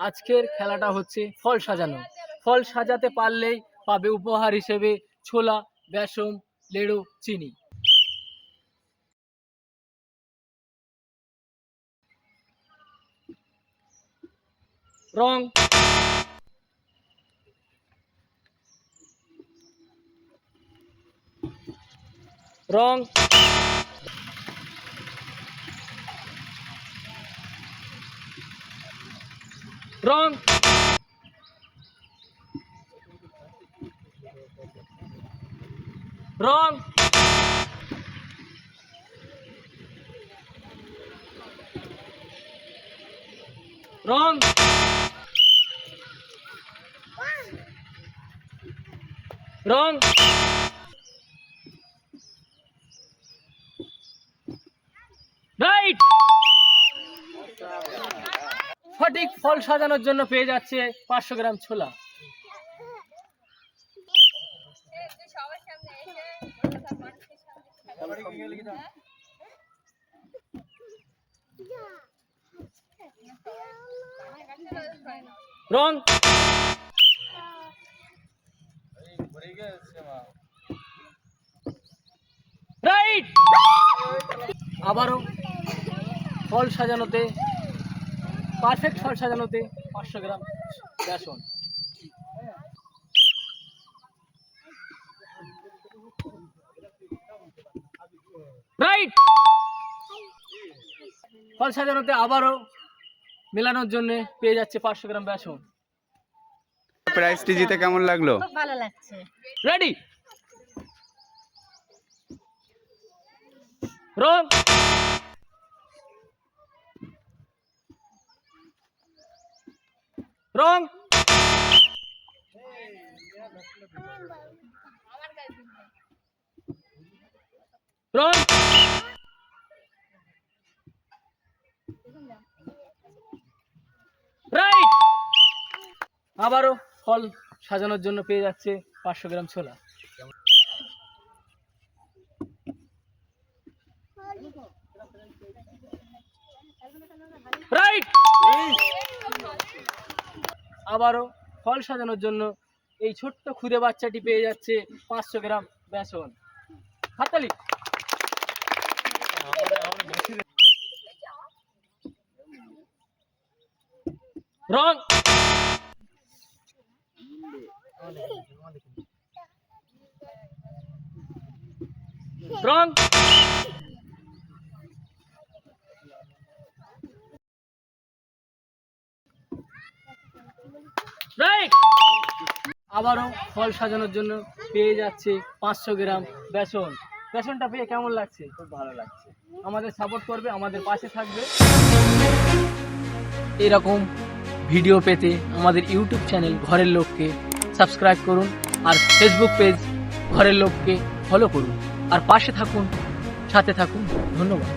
আজকের খেলাটা হচ্ছে ফল সাজানো। ফল সাজাতে পারলেই পাবে উপহার হিসেবে ছোলা, বেসন, লেড়ু, চিনি। রং, রং, রং, রং, রং, রং। রাইট। সঠিক ফল সাজানোর জন্য পেয়ে যাচ্ছে 500 গ্রাম ছোলা। রং, রাইট। আবারও ফল সাজানোতে, পারফেক্ট ফল সাজানোতে 500 গ্রাম বেসন। রাইট। ফল সাজানোতে আবারও মেলানোর জন্য পেয়ে যাচ্ছে 500 গ্রাম বেসন। প্রাইজটি জিতে কেমন লাগলো? খুব ভালো লাগছে। রেডি। রং, রং, রং, রাইট। আবারও ফল সাজানোর জন্য পেয়ে যাচ্ছে 500 গ্রাম ছোলা। রাইট। আবারও ফল সাজানোর জন্য এই ছোট্ট ক্ষুদে বাচ্চাটি পেয়ে যাচ্ছে 500 গ্রাম বেসন। হাততালি। রং, রং, রাইট। আবারও ফল সাজানোর জন্য পেয়ে যাচ্ছে 500 গ্রাম বেসন। বেসনটা পেয়ে কেমন লাগছে? খুব ভালো লাগছে। আমাদের সাপোর্ট করবে, আমাদের পাশে থাকবে। এরকম ভিডিও পেতে আমাদের ইউটিউব চ্যানেল ঘরের লোককে সাবস্ক্রাইব করুন, আর ফেসবুক পেজ ঘরের লোককে ফলো করুন, আর পাশে থাকুন, সাথে থাকুন। ধন্যবাদ।